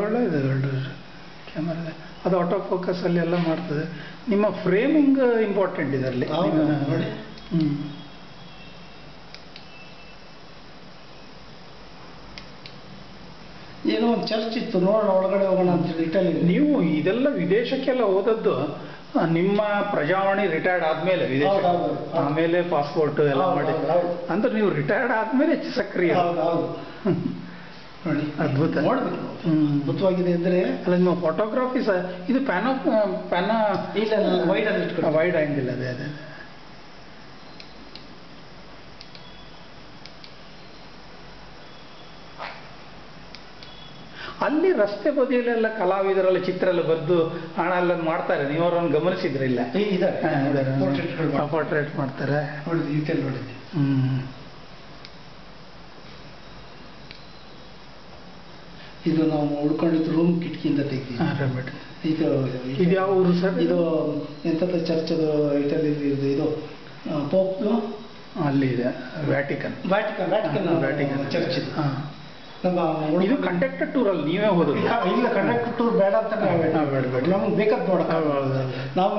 ಒಳ್ಳೆ ಇದೆ. ಒಳ್ಳೆ ಕ್ಯಾಮರಾ ಅದು ಆಟೋ ಫೋಕಸ್ ಅಲ್ಲಿ ಎಲ್ಲ ಮಾಡ್ತದೆ. ನಿಮ್ಮ ಫ್ರೇಮಿಂಗ್ ಇಂಪಾರ್ಟೆಂಟ್ ಇದರಲ್ಲಿ. ಏನೋ ಒಂದು ಚರ್ಚ್ ಇತ್ತು, ನೋಡೋಣ ಒಳಗಡೆ ಹೋಗೋಣ ಅಂತ ಹೇಳಿ ಇಟಲಿ. ನೀವು ಇದೆಲ್ಲ ವಿದೇಶಕ್ಕೆಲ್ಲ ಹೋದದ್ದು ನಿಮ್ಮ ಪ್ರಜಾವಾಣಿ ರಿಟೈರ್ಡ್ ಆದ್ಮೇಲೆ ವಿದೇಶ ಹೌದು. ಆಮೇಲೆ ಪಾಸ್ಪೋರ್ಟ್ ಎಲ್ಲ ಮಾಡಿ ಹೌದು. ಅಂದ್ರೆ ನೀವು ರಿಟೈರ್ಡ್ ಆದ್ಮೇಲೆ ಸಕ್ರಿಯ. ಹೌದು ನೋಡಿ, ಅದ್ಭುತ. ನೋಡ್ಬೇಕು ಅದ್ಭುತವಾಗಿದೆ ಅಂದ್ರೆ. ಅಲ್ಲ ನಿಮ್ಮ ಫೋಟೋಗ್ರಫಿ ಸಹ ಇದು ಪ್ಯಾನ ಇಲ್ಲ ವೈಡ್ ಅಲ್ಲಿ ಇಟ್ಕೊಂಡು ವೈಡ್ ಆಂಗಿಲ್ ಅದೇ ಅದೇ. ಅಲ್ಲಿ ರಸ್ತೆ ಬದಿಯಲ್ಲೆಲ್ಲ ಕಲಾವಿದರೆಲ್ಲ ಚಿತ್ರ ಎಲ್ಲ ಬರೆದು ಹಣ ಎಲ್ಲ ಮಾಡ್ತಾರೆ, ನೀವು ಅವರನ್ನು ಗಮನಿಸಿದ್ರಿಲ್ಲ? ಪೋರ್ಟ್ರೇಟ್ ಮಾಡ್ತಾರೆ. ನೋಡಿದ್ದೆ. ಇದು ನಾವು ಉಳ್ಕೊಂಡಿದ್ದು ರೂಮ್ ಕಿಟಕಿಯಿಂದ ತೆಗ್ದು. ಇದು ಯಾವ ಊರು ಸರ್? ಇದು ಎಂಥದ್ದು ಚರ್ಚದು ಇಟಲಿ ಇದು ಪೋಪ್ದು ಅಲ್ಲಿ ಇದೆ, ವ್ಯಾಟಿಕನ್ ಚರ್ಚ್. ಇದು ಕಂಡಕ್ಟರ್ ಟೂರ್ ಅಲ್ಲಿ ನೀವೇ ಹೋದದ್ದು? ಇಲ್ಲ, ಕಂಡಕ್ಟರ್ ಟೂರ್ ಬೇಡ ಅಂತ ನಮ್ಗೆ ಬೇಕಾದ್ ನೋಡಕ್. ನಾವು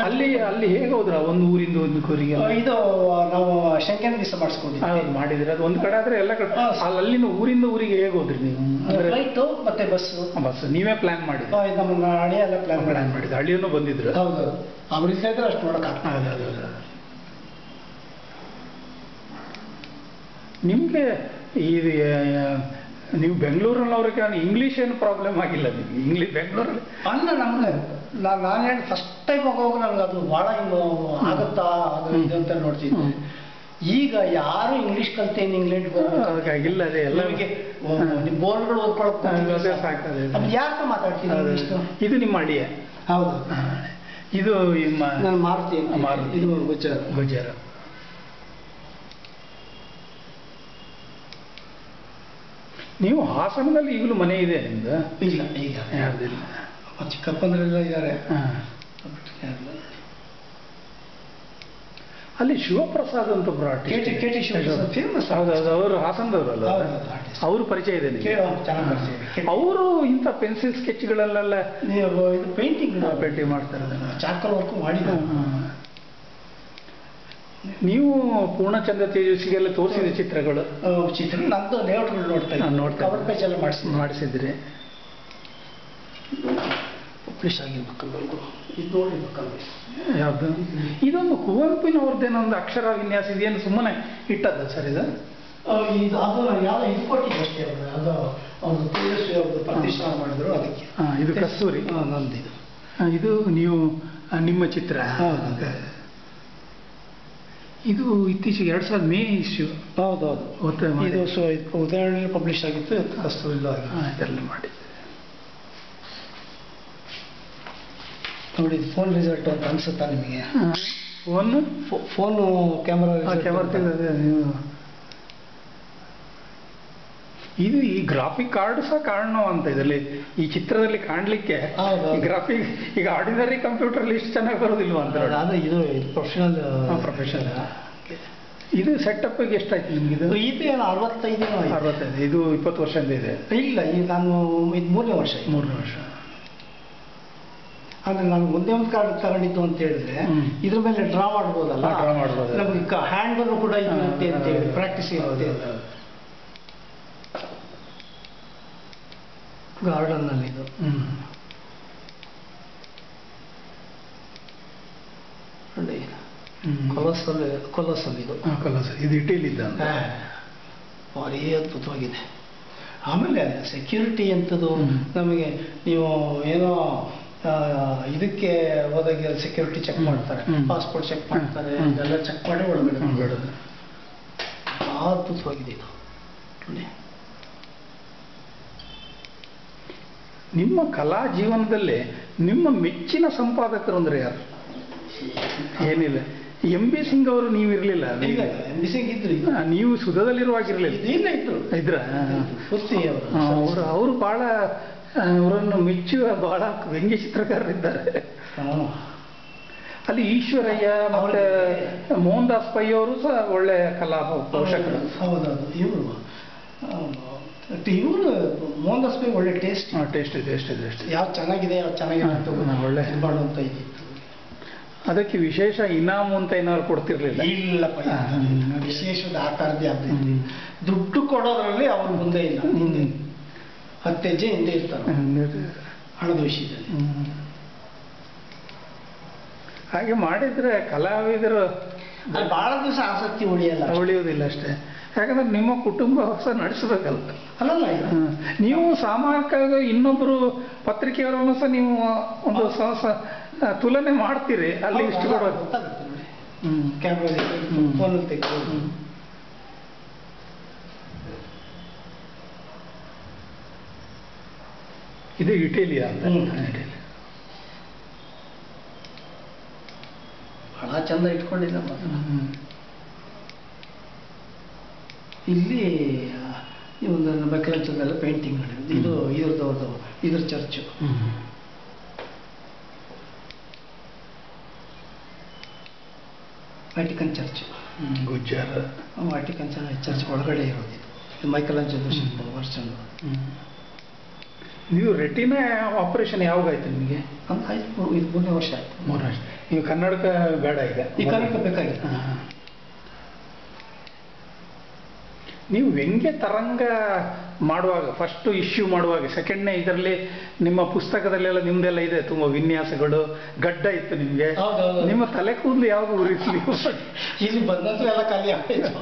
ಅಲ್ಲಿ ಹೇಗೆ ಹೋದ್ರ ಒಂದು ಊರಿಂದ ಒಂದು ಊರಿಗೆ? ಇದು ನಾವು ಶಂಕನ್ ವೀಸಾ ಮಾಡಿಸ್ಕೊಂಡಿದ್ದೀವಿ. ಮಾಡಿದ್ರೆ ಅದು ಒಂದ್ ಕಡೆ ಆದ್ರೆ ಎಲ್ಲ ಕಡೆ. ಅಲ್ಲಿನ ಊರಿಂದ ಊರಿಗೆ ಹೇಗೆ ಹೋದ್ರಿ ನೀವು? ಫ್ಲೈಟು ಮತ್ತೆ ಬಸ್ ನೀವೇ ಪ್ಲಾನ್ ಮಾಡಿದ್ರಿ? ನಮ್ಮ ಹಳ್ಳಿ ಎಲ್ಲ ಪ್ಲಾನ್ ಮಾಡಿದ್ದು. ಹಳ್ಳಿಯನ್ನು ಬಂದಿದ್ರು? ಹೌದು, ಅವ್ರಿಂದ ಇದ್ರೆ ಅಷ್ಟು ನೋಡಕ್ ನಿಮ್ಗೆ ಇದು ನೀವು ಬೆಂಗಳೂರಿನವ್ರಿಗೆ ಇಂಗ್ಲೀಷ್ ಏನು ಪ್ರಾಬ್ಲಮ್ ಆಗಿಲ್ಲ ನಿಮ್ಗೆ? ಇಂಗ್ಲೀಷ್ ಬೆಂಗಳೂರಲ್ಲಿ ಅಲ್ಲ, ನಮ್ಗೆ ನಾನು ಹೇಳಿ ಫಸ್ಟ್ ಟೈಮ್ ಹೋಗುವಾಗ ನನಗೆ ಅದು ಭಾಳ ಹಿಂಗೆ ಆಗುತ್ತಾ ಅದು ಇದು ಅಂತ ನೋಡ್ತಿದ್ದೆ. ಈಗ ಯಾರು ಇಂಗ್ಲೀಷ್ ಕಲ್ತೇನು ಇಂಗ್ಲೆಂಡ್ ಇಲ್ಲ, ಅದೇ ಎಲ್ಲ ಬೋರ್ಡ್ಗಳು ಓದ್ಕೊಳಕ್ಕೆ ಸಾಕಾದೆ. ಯಾಕೆ ಮಾತಾಡ್ತೀನಿ? ಇದು ನಿಮ್ಮ ಹಳ್ಳಿಯ? ಹೌದು. ಇದು ನಿಮ್ಮ ನಾನು ಮಾರುತಿ. ಇದು ಗುಜ್ಜರ. ನೀವು ಹಾಸನದಲ್ಲಿ ಈಗಲೂ ಮನೆ ಇದೆ ನಿಮ್ದು? ಇಲ್ಲ, ಈಗ ಯಾರ್ದಿಲ್ಲ. ಚಿಕ್ಕಪ್ಪಂದ್ರೆಲ್ಲ ಇದ್ದಾರೆ. ಅಲ್ಲಿ ಶಿವಪ್ರಸಾದ್ ಅಂತ ಫೇಮಸ್. ಹೌದೌದು, ಅವರು ಹಾಸನದವರಲ್ಲ? ಅವರು ಪರಿಚಯ ಇದೆ ನಿಮಗೆ? ಅವರು ಇಂಥ ಪೆನ್ಸಿಲ್ ಸ್ಕೆಚ್ಗಳಲ್ಲೆಲ್ಲ ಪೇಂಟಿಂಗ್ ಮಾಡ್ತಾರೆ, ಚಾರ್ಕೋಲ್ ವರ್ಕ್ ಮಾಡಿದ್ದಾರೆ. ನೀವು ಪೂರ್ಣಚಂದ್ರ ತೇಜಸ್ವಿಗೆಲ್ಲ ತೋರಿಸಿದ ಚಿತ್ರಗಳು? ನಂದು ಲೇಔಟ್ಗಳು ನೋಡ್ತಾ ಕವರ್ ಪೇಜ್ ಎಲ್ಲ ಮಾಡಿಸಿದ್ರಿ? ಪಬ್ಲಿಷ್ ಆಗಿರ್ಬೇಕಲ್ಲ ಇದು, ನೋಡಿರ್ಬೇಕಲ್ಲ. ಯಾವುದು? ಇದೊಂದು ಕುವೆಂಪುನವ್ರದ್ದೇನೋ ಒಂದು ಅಕ್ಷರ ವಿನ್ಯಾಸ ಇದೇನು ಸುಮ್ಮನೆ ಇಟ್ಟದ್ದ ಸರ್ ಇದು? ಅದು ಯಾವ್ದು ಇದು ಕೊಟ್ಟಿದ್ದು ಅಷ್ಟೇ. ಅದು ಅವ್ರು ತೇಜಸ್ವಿ ಅವ್ರದ್ದು ಪ್ರತಿಷ್ಠಾನ ಮಾಡಿದ್ರು, ಅದಕ್ಕೆ. ಇದು ಕಸ್ತೂರಿ ನಂದು. ಇದು ನೀವು ನಿಮ್ಮ ಚಿತ್ರ? ಇದು ಇತ್ತೀಚೆಗೆ 2000 ಮೇ ಇಶ್ಯೂ. ಹೌದೌದು, ಇದು ಉದಯನಲ್ಲಿ ಪಬ್ಲಿಷ್ ಆಗಿತ್ತು. ಕಸ್ತೂರಿ ಇದೆಲ್ಲ ಮಾಡಿ ನೋಡಿ. ಫೋನ್ ರಿಸಲ್ಟ್ ಅಂತ ಅನ್ಸುತ್ತಾ ನಿಮಗೆ? ಫೋನು ಕ್ಯಾಮರಾ ನೀವು ಇದು ಈ ಗ್ರಾಫಿಕ್ ಕಾರ್ಡ್ ಸಹ ಕಾಣೋ ಅಂತ ಇದರಲ್ಲಿ ಈ ಚಿತ್ರದಲ್ಲಿ ಕಾಣ್ಲಿಕ್ಕೆ. ಗ್ರಾಫಿಕ್ ಈಗ ಆರ್ಡಿನರಿ ಕಂಪ್ಯೂಟರ್ ಅಲ್ಲಿ ಇಷ್ಟು ಚೆನ್ನಾಗಿ ಬರೋದಿಲ್ವಾ ಅಂತ? ಇದು ಪ್ರೊಫೆಷನಲ್. ಇದು ಸೆಟಪ್ಗೆ ಎಷ್ಟಾಯ್ತು ನಿಮ್ಗೆ? ಇದು ಏನು 65. ಇದು 20 ವರ್ಷದಿಂದ ಇದೆ? ಇಲ್ಲ, ಈಗ ನಾನು ಇದು 3ನೇ ವರ್ಷ. ಅಂದ್ರೆ ನಾನು ಒಂದೇ ಒಂದು ಕಾರ್ಡ್ ತಗೊಂಡಿದ್ದು ಅಂತ ಹೇಳಿದ್ರೆ ಇದ್ರ ಮೇಲೆ ಡ್ರಾ ಮಾಡ್ಬೋದಲ್ಲ, ನಮ್ಗೆ ಹ್ಯಾಂಡ್ ಅನ್ನು ಕೂಡ ಇರುತ್ತೆ ಅಂತ ಹೇಳಿ ಪ್ರಾಕ್ಟೀಸ್ ಇರುತ್ತೆ. ಗಾರ್ಡನ್ ನಲ್ಲಿ ಇದು ಕೊಲಸಲ್ ಇದು ಇಟಲಿದ್ದ ಭಾರಿ ಅದ್ಭುತವಾಗಿದೆ. ಆಮೇಲೆ ಸೆಕ್ಯೂರಿಟಿ ಅಂತದ್ದು ನಮಗೆ ನೀವು ಏನೋ ಇದಕ್ಕೆ ಹೋದಾಗ ಸೆಕ್ಯೂರಿಟಿ ಚೆಕ್ ಮಾಡ್ತಾರೆ, ಪಾಸ್ಪೋರ್ಟ್ ಚೆಕ್ ಮಾಡ್ತಾರೆ, ಇದೆಲ್ಲ ಚೆಕ್ ಮಾಡಿ ಒಳಗಡೆ ಅದ್ಭುತವಾಗಿದೆ ಇದು. ನಿಮ್ಮ ಕಲಾ ಜೀವನದಲ್ಲಿ ನಿಮ್ಮ ಮೆಚ್ಚಿನ ಸಂಪಾದಕರು ಅಂದ್ರೆ ಯಾರು? ಏನಿಲ್ಲ, ಎಂ.ಬಿ. ಸಿಂಗ್ ಅವರು ನೀವು ಇರಲಿಲ್ಲ? ಎಂ.ಬಿ. ಸಿಂಗ್ ಇದ್ರು, ನೀವು ಸುಧದಲ್ಲಿರುವಾಗಿರ್ಲಿಲ್ಲ? ಇದ್ರ ಅವರು ಬಹಳ ಅವರನ್ನು ಮೆಚ್ಚುವ ಬಹಳ ವ್ಯಂಗ್ಯ ಚಿತ್ರಕಾರರಿದ್ದಾರೆ. ಅಲ್ಲಿ ಈಶ್ವರಯ್ಯ ಮತ್ತೆ ಮೋಹನ್ ದಾಸ್ ಪೈ ಅವರು ಸಹ ಒಳ್ಳೆ ಕಲಾ ಪೋಷಕರು. ಹೌದೌದು, ಇವರು ಮೋಹನ್ ದಾಸ್ ಪೈ ಒಳ್ಳೆ ಟೇಸ್ಟ್ ಇದೆ. ಯಾವ್ದು ಚೆನ್ನಾಗಿದೆ ಯಾವ್ದು ಚೆನ್ನಾಗಿದೆ ಒಳ್ಳೆ ಮಾಡುವಂತ ಇದ್ದಿತ್ತು. ಅದಕ್ಕೆ ವಿಶೇಷ ಇನಾಮು ಅಂತ ಏನಾದ್ರು ಕೊಡ್ತಿರ್ಲಿಲ್ಲ? ಇಲ್ಲಪ್ಪ, ವಿಶೇಷದ ಆಕಾರದೇ ಆಗ್ತದೆ. ದುಡ್ಡು ಕೊಡೋದ್ರಲ್ಲಿ ಅವ್ರ ಮುಂದೆ ಇಲ್ಲ, ಹಿಂದೆ 10 ಹೆಜ್ಜೆ ಹಿಂದೆ ಇರ್ತಾರೆ ಹಣದ ವಿಷಯದಲ್ಲಿ. ಹಾಗೆ ಮಾಡಿದರೆ ಕಲಾವಿದರು ಅಲ್ಲಿ ಭಾಳ ದಿವಸ ಆಸಕ್ತಿ ಉಳಿಯೋದಿಲ್ಲ ಅಷ್ಟೇ. ಯಾಕಂದ್ರೆ ನಿಮ್ಮ ಕುಟುಂಬ ಹೊಸ ನಡೆಸಬೇಕಲ್ಲ. ಅಲ್ಲಲ್ಲ ನೀವು ಸಾಮಾಜಿಕವಾಗಿ ಇನ್ನೊಬ್ಬರು ಪತ್ರಿಕೆಯವರನ್ನು ಸಹ ನೀವು ಒಂದು ತುಲನೆ ಮಾಡ್ತೀರಿ, ಅಲ್ಲಿ ಇಷ್ಟು ಕೂಡ ಕ್ಯಾಮ್ರಾ ಫೋನಲ್ಲಿ ತೆಗೆದು. ಇದು ಇಟಲಿಯಾ ಅಂತ. ಬಹಳ ಚಂದ ಇಟ್ಕೊಂಡಿಲ್ಲ. ಇಲ್ಲಿ ಈ ಒಂದು ಮೈಕಲ್ಯಾಂಜೆಲೊದೆಲ್ಲ ಪೇಂಟಿಂಗ್ ಮಾಡಿರೋದು. ಇದು ಇದ್ರದ್ದು ಇದ್ರ ಚರ್ಚು. Vatican church. ಗುಜ್ಜಾರ ವ್ಯಾಟಿಕನ್ ಚರ್ಚ್ ಒಳಗಡೆ ಇರೋದು ಇದು ಮೈಕಲ್ಯಾಂಜೆಲೊ ಶಿಲ್ಪ ವರ್ಷನ್. ನೀವು ರೆಟಿನಾ ಆಪರೇಷನ್ ಯಾವಾಗಾಯ್ತು ನಿಮಗೆ? ಆಯ್ತು, ಇದು 3ನೇ ವರ್ಷ ಆಯ್ತು. 3 ವರ್ಷ. ನೀವು ಕನ್ನಡಕ ಬೇಡ ಈಗ? ಈ ಕನ್ನಡಕ ಬೇಕಾಗಿತ್ತು. ನೀವು ವ್ಯಂಗ್ಯ ತರಂಗ ಮಾಡುವಾಗ, ಫಸ್ಟ್ ಇಶ್ಯೂ ಮಾಡುವಾಗ, ಸೆಕೆಂಡ್ನೇ ಇದರಲ್ಲಿ ನಿಮ್ಮ ಪುಸ್ತಕದಲ್ಲೆಲ್ಲ ನಿಮ್ದೆಲ್ಲ ಇದೆ, ತುಂಬ ವಿನ್ಯಾಸಗಳು, ಗಡ್ಡ ಇತ್ತು ನಿಮಗೆ. ನಿಮ್ಮ ತಲೆ ಕೂದಲು ಯಾವಾಗ ಉರಿಸಲಿ? ಇಲ್ಲಿ ಬಂದಂತೂ ಎಲ್ಲ ಖಾಲಿ ಆಗ್ತಾಯಿತ್ತು.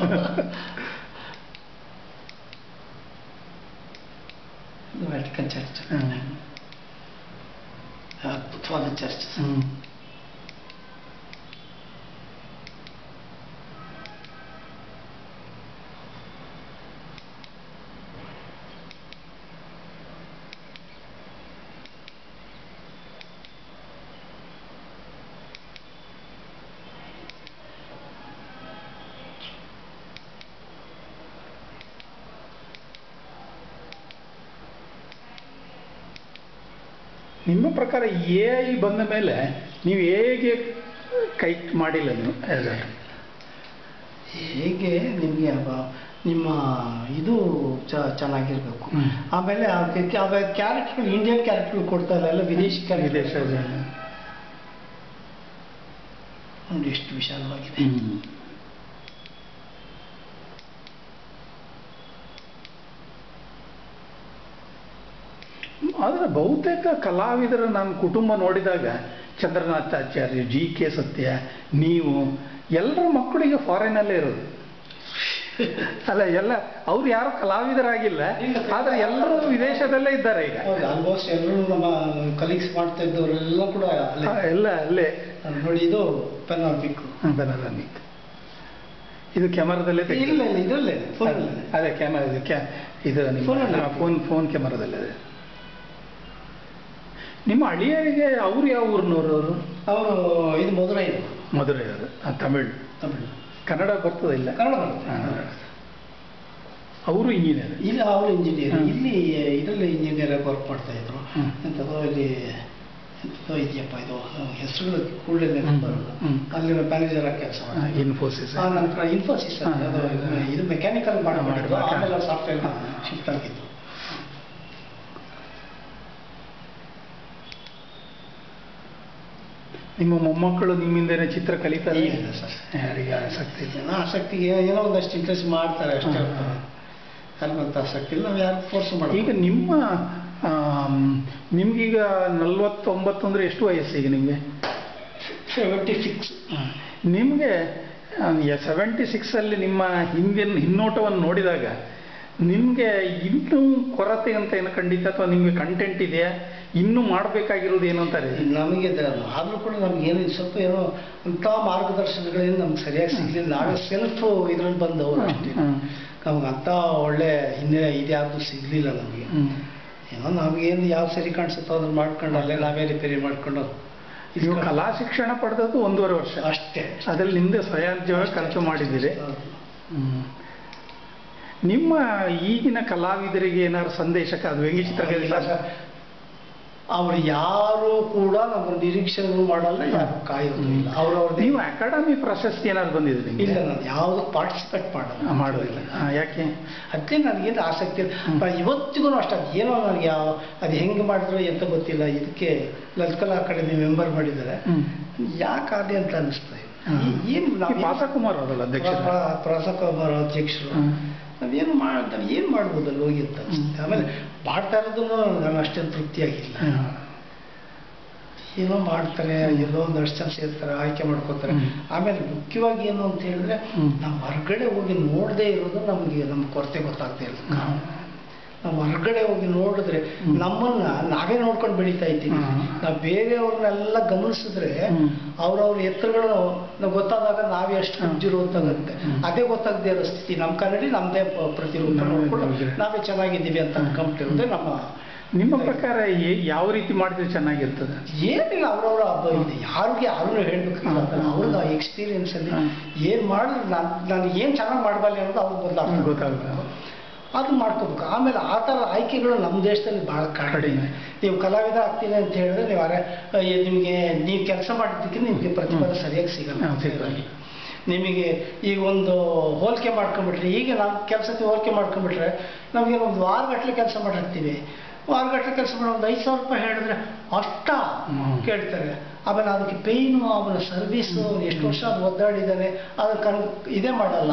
ವ್ಯಾಟಿಕನ್ ಚರ್ಚ್ ಅದ್ಭುತವಾದ ಚರ್ಚ್. ನಿಮ್ಮ ಪ್ರಕಾರ AI ಬಂದ ಮೇಲೆ ನೀವು ಹೇಗೆ ಕೈ ಮಾಡಿಲ್ಲ? ನೀವು ಹೇಗೆ ನಿಮಗೆ ನಿಮ್ಮ ಇದು ಚೆನ್ನಾಗಿರ್ಬೇಕು. ಆಮೇಲೆ ಕ್ಯಾರೆಕ್ಟರ್ ಇಂಡಿಯನ್ ಕ್ಯಾರೆಕ್ಟರ್ ಕೊಡ್ತಾ ಇಲ್ಲ, ಎಲ್ಲ ವಿದೇಶಿ ಕ್ಯಾರೆಕ್ಟರ್. ನೋಡಿ ಎಷ್ಟು ವಿಶಾಲವಾಗಿದೆ. ಆದರೆ ಬಹುತೇಕ ಕಲಾವಿದರ ನಾನು ಕುಟುಂಬ ನೋಡಿದಾಗ ಚಂದ್ರನಾಥಾಚಾರ್ಯ, GK ಸತ್ಯ, ನೀವು ಎಲ್ಲರ ಮಕ್ಕಳಿಗೆ ಫಾರಿನಲ್ಲೇ ಇರೋದು ಅಲ್ಲ? ಎಲ್ಲ ಅವ್ರು ಯಾರು ಕಲಾವಿದರಾಗಿಲ್ಲ, ಆದರೆ ಎಲ್ಲರೂ ವಿದೇಶದಲ್ಲೇ ಇದ್ದಾರೆ ಈಗ. ಆಲ್ಮೋಸ್ಟ್ ಎಲ್ಲರೂ ನಮ್ಮ ಕಲೀಗ್ಸ್ ಮಾಡ್ತಾ ಇದ್ದವರೆಲ್ಲ ಕೂಡ ಎಲ್ಲ ಅಲ್ಲೇ. ನೋಡಿ, ಇದು ಪೆನಾಲ್ಮಿಕ್. ಇದು ಕ್ಯಾಮರಾದಲ್ಲೇ? ಇಲ್ಲ, ಇದರಲ್ಲೇ ಅದೇ ಕ್ಯಾಮರಾ, ಇದು ಫೋನ್ ಕ್ಯಾಮರಾದಲ್ಲೇ. ನಿಮ್ಮ ಅಳಿಯರಿಗೆ ಅವ್ರು ಯಾವ ಊರಿನವರು? ಅವರು ಇದು ಮಧುರೈ ಅವರು. ತಮಿಳ್. ಕನ್ನಡ ಬರ್ತದೆ? ಇಲ್ಲ, ಕನ್ನಡ ಬರುತ್ತೆ. ಅವರು ಇಂಜಿನಿಯರ್? ಇಲ್ಲ, ಅವರು ಇಂಜಿನಿಯರ್. ಇಲ್ಲಿ ಇದರಲ್ಲಿ ಇಂಜಿನಿಯರ್ ಆಗಿ ವರ್ಕ್ ಮಾಡ್ತಾ ಇದ್ರು. ಎಂಥದೋ ಇಲ್ಲಿ ಎಂಥದೋ ಇದೆಯಪ್ಪ, ಇದು ಹೆಸರುಗಳು ಕೂಡಲೇ ಬರೋದು. ಅಲ್ಲಿ ಮ್ಯಾನೇಜರ್ ಆಗಿ ಕೆಲಸ ಮಾಡ್ತಾರೆ. ಇನ್ಫೋಸಿಸ್. ನಂತರ ಇನ್ಫೋಸಿಸ್ ಇದು ಮೆಕ್ಯಾನಿಕಲ್ ಮಾಡಿದ್ರು. ಆಮೇಲೆ ಸಾಫ್ಟ್ವೇರ್ ಶಿಫ್ಟ್ ಆಗಿತ್ತು. ನಿಮ್ಮ ಮೊಮ್ಮಕ್ಕಳು ನಿಮ್ಮಿಂದನೇ ಚಿತ್ರ ಕಲಿತಾರೆ? ಯಾರಿಗೆ ಆಸಕ್ತಿ ಇದೆ, ಆಸಕ್ತಿಗೆ ಏನೋ ಒಂದಷ್ಟು ಇಂಟ್ರೆಸ್ಟ್ ಮಾಡ್ತಾರೆ ಅಷ್ಟೇ. ಯಾರಿಗಂತ ಆಸಕ್ತಿ ಇಲ್ಲ, ನಾವು ಯಾರು ಫೋರ್ಸ್ ಮಾಡಿ. ಈಗ ನಿಮ್ಗೀಗ 49 ಅಂದರೆ ಎಷ್ಟು ವಯಸ್ಸು ಈಗ ನಿಮಗೆ? 76. ನಿಮಗೆ 76 ನಿಮ್ಮ ಹಿನ್ನೋಟವನ್ನು ನೋಡಿದಾಗ ನಿಮಗೆ ಇನ್ನೂ ಕೊರತೆ ಅಂತ ಏನು ಖಂಡಿತ, ಅಥವಾ ನಿಮಗೆ ಕಂಟೆಂಟ್ ಇದೆಯಾ, ಇನ್ನೂ ಮಾಡಬೇಕಾಗಿರೋದು ಏನು ಅಂತಾರೆ? ನಮಗೆ ಆದರೂ ಕೂಡ ನಮ್ಗೆ ಏನು ಸ್ವಲ್ಪ ಏನೋ ಅಂಥ ಮಾರ್ಗದರ್ಶನಗಳೇನು ನಮ್ಗೆ ಸರಿಯಾಗಿ ಸಿಗಲಿಲ್ಲ. ನಾವೇ ಸೆಲ್ಫ್ ಇದ್ರಲ್ಲಿ ಬಂದವರು ಅಷ್ಟೇ. ನಮ್ಗೆ ಅಂಥ ಒಳ್ಳೆ ಹಿನ್ನೆಲೆ ಇದ್ಯಾವುದು ಸಿಗಲಿಲ್ಲ ನಮಗೆ. ಏನೋ ನಮಗೇನು ಯಾವ ಸರಿ ಕಾಣಿಸುತ್ತೋ ಅದನ್ನು ಮಾಡ್ಕೊಂಡು ಅಲ್ಲೇ ನಾವೇ ರಿಪೇರಿ ಮಾಡ್ಕೊಂಡು. ನೀವು ಕಲಾ ಶಿಕ್ಷಣ ಪಡೆದದ್ದು 1.5 ವರ್ಷ ಅಷ್ಟೇ. ಅದರಲ್ಲಿ ನಿಮ್ಮದೇ ಸ್ವಯಂಜೀವ ಖರ್ಚು ಮಾಡಿದ್ದೀರಿ. ನಿಮ್ಮ ಈಗಿನ ಕಲಾವಿದರಿಗೆ ಏನಾದ್ರು ಸಂದೇಶಕ್ಕೆ ಅದು ವ್ಯಂಗ್ಯ ಚಿತ್ರಕಲೆ? ಅವ್ರು ಯಾರು ಕೂಡ ನಮ್ಮ ನಿರೀಕ್ಷೆಗಳು ಮಾಡಲ್ಲ, ಯಾರು ಕಾಯೋದು ಇಲ್ಲ. ನೀವು ಅಕಾಡೆಮಿ ಪ್ರಶಸ್ತಿ ಏನಾದ್ರು ಬಂದಿದೆ? ಇಲ್ಲ, ನಾನು ಯಾವುದು ಪಾರ್ಟಿಸಿಪೇಟ್ ಮಾಡೋದಿಲ್ಲ. ಯಾಕೆ? ಅದಕ್ಕೆ ನನಗೇನು ಆಸಕ್ತಿ ಇಲ್ಲ ಇವತ್ತಿಗೂ ಅಷ್ಟೇ. ಏನೋ ನನಗೆ ಅದು ಹೆಂಗೆ ಮಾಡಿದ್ರು ಎಂತ ಗೊತ್ತಿಲ್ಲ. ಇದಕ್ಕೆ ಲಲಿತಕಲಾ ಅಕಾಡೆಮಿ ಮೆಂಬರ್ ಮಾಡಿದ್ದಾರೆ. ಯಾಕಾದೆ ಅಂತ ಅನಿಸ್ತಾ ಇದೆ. ಏನು ಪ್ರಾಸಕುಮಾರ್ ಅದಲ್ಲ ಅಧ್ಯಕ್ಷರು? ಪ್ರಾಸಕುಮಾರ್ ಅಧ್ಯಕ್ಷರು. ನಾವೇನು ಮಾಡ್ಬೋದಲ್ಲ ಹೋಗಿ ಅಂತ ಅನಿಸುತ್ತೆ. ಆಮೇಲೆ ಮಾಡ್ತಾ ಇರೋದನ್ನು ನಾನು ಅಷ್ಟೇನು ತೃಪ್ತಿಯಾಗಿಲ್ಲ. ಏನೋ ಮಾಡ್ತಾರೆ, ಎಲ್ಲೋ ಒಂದಷ್ಟು ಜನ ಸೇರ್ತಾರೆ, ಆಯ್ಕೆ ಮಾಡ್ಕೋತಾರೆ. ಆಮೇಲೆ ಮುಖ್ಯವಾಗಿ ಏನು ಅಂತ ಹೇಳಿದ್ರೆ ನಾವು ಹೊರಗಡೆ ಹೋಗಿ ನೋಡದೇ ಇರೋದು ನಮ್ಮ ಕೊರತೆ ಗೊತ್ತಾಗ್ತಾ ಇಲ್ಲ. ನಾವು ಹೊರಗಡೆ ಹೋಗಿ ನೋಡಿದ್ರೆ ನಮ್ಮನ್ನ ನಾವೇ ನೋಡ್ಕೊಂಡು ಬೆಳೀತಾ ಇದ್ದೀವಿ. ನಾವು ಬೇರೆಯವ್ರನ್ನೆಲ್ಲ ಗಮನಿಸಿದ್ರೆ ಅವ್ರವ್ರ ಎತ್ತರಗಳು ನಾವು ಗೊತ್ತಾದಾಗ ನಾವೇ ಅಷ್ಟು ಕಬ್ಜಿರು ಅಂತಾಗತ್ತೆ. ಅದೇ ಗೊತ್ತಾಗದೇ ಇರೋ ಸ್ಥಿತಿ. ನಮ್ಮ ಕನ್ನಡಿ ನಮ್ಮದೇ ಪ್ರತಿರೂಪ ನೋಡ್ಕೊಂಡು ನಾವೇ ಚೆನ್ನಾಗಿದ್ದೀವಿ ಅಂತ ಅನ್ಕೊಂಬಿಟ್ಟಿರೋದೇ ನಿಮ್ಮ ಪ್ರಕಾರ ಯಾವ ರೀತಿ ಮಾಡಿದ್ರೆ ಚೆನ್ನಾಗಿರ್ತದೆ? ಏನಿಲ್ಲ, ಅವ್ರವ್ರ ಹಬ್ಬ ಇದೆ. ಯಾರು ಹೇಳ್ಬೇಕಿಲ್ಲ, ಅವ್ರಿಗೆ ಆ ಎಕ್ಸ್ಪೀರಿಯನ್ಸ್ ಅಲ್ಲಿ ಏನ್ ಮಾಡಿದ್ರೆ ನಾನು ಏನ್ ಚೆನ್ನಾಗಿ ಮಾಡಬಲ್ಲೆ ಅನ್ನೋದು ಅವ್ರಿಗೆ ಬದಲಾಗ ಗೊತ್ತಾಗಬೇಕು, ಅದು ಮಾಡ್ಕೋಬೇಕು. ಆಮೇಲೆ ಆ ಥರ ಆಯ್ಕೆಗಳು ನಮ್ಮ ದೇಶದಲ್ಲಿ ಭಾಳ ಕಡಿಮೆ. ನೀವು ಕಲಾವಿದ ಆಗ್ತೀನಿ ಅಂತ ಹೇಳಿದ್ರೆ ನೀವು ಕೆಲಸ ಮಾಡಿದ್ದಕ್ಕೆ ನಿಮಗೆ ಪ್ರತಿಫಲ ಸರಿಯಾಗಿ ಸಿಗಲ್ಲ. ನಿಮಗೆ ಈಗ ಒಂದು ಹೋಲಿಕೆ ಮಾಡ್ಕೊಂಡ್ಬಿಟ್ರೆ, ಈಗ ನಾವು ಕೆಲಸಕ್ಕೆ ಹೋಲಿಕೆ ಮಾಡ್ಕೊಂಡ್ಬಿಟ್ರೆ ನಮಗೆ ಒಂದು ವಾರಗಟ್ಟಲೆ ಕೆಲಸ ಮಾಡಿರ್ತೀವಿ. ವಾರಗಟ್ಟಲೆ ಕೆಲಸ ಮಾಡಿ ಒಂದು 5,000 ರೂಪಾಯಿ ಹೇಳಿದ್ರೆ ಅಷ್ಟ ಕೇಳ್ತಾರೆ. ಆಮೇಲೆ ಅದಕ್ಕೆ ಪೇಯ್ನು, ಅವನ ಸರ್ವಿಸು, ಎಷ್ಟು ವರ್ಷ ಅದು ಒದ್ದಾಡಿದ್ದಾನೆ ಅದಕ್ಕೆ ಇದೇ ಮಾಡಲ್ಲ.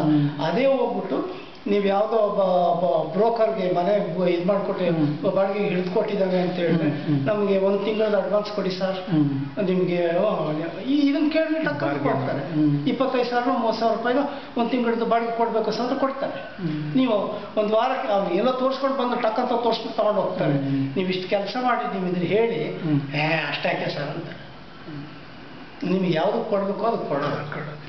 ಅದೇ ಹೋಗ್ಬಿಟ್ಟು ನೀವು ಯಾವುದೋ ಒಬ್ಬ ಬ್ರೋಕರ್ಗೆ ಮನೆ ಇದು ಮಾಡಿಕೊಟ್ಟು ಬಾಡಿಗೆಗೆ ಹಿಡಿದುಕೊಟ್ಟಿದ್ದಾನೆ ಅಂತ ಹೇಳಿದ್ರೆ ನಮಗೆ 1 ತಿಂಗಳದ ಅಡ್ವಾನ್ಸ್ ಕೊಡಿ ಸರ್, ನಿಮಗೆ ಇದನ್ನು ಕೇಳಿಬಿಟ್ಟು ಕೊಡ್ತಾರೆ. 25,000 30,000 ರೂಪಾಯಿನೋ 1 ತಿಂಗಳದ್ದು ಬಾಡಿಗೆ ಕೊಡಬೇಕು ಸರ್ ಕೊಡ್ತಾರೆ. ನೀವು ಒಂದು ವಾರಕ್ಕೆ ಅವ್ರು ಏನೋ ತೋರಿಸ್ಕೊಂಡು ಬಂದು ಟಕ್ ಅಂತ ತೋರಿಸ್ಬಿಟ್ಟು ತಗೊಂಡು ಹೋಗ್ತಾರೆ. ನೀವು ಇಷ್ಟು ಕೆಲಸ ಮಾಡಿ ನೀವು ಇದ್ರೆ ಹೇಳಿ ಅಷ್ಟಾಕೆ ಸರ್ ಅಂತ. ನಿಮಗೆ ಯಾವ್ದಕ್ಕೆ ಕೊಡಬೇಕು ಅದಕ್ಕೆ ಕೊಡೋದು.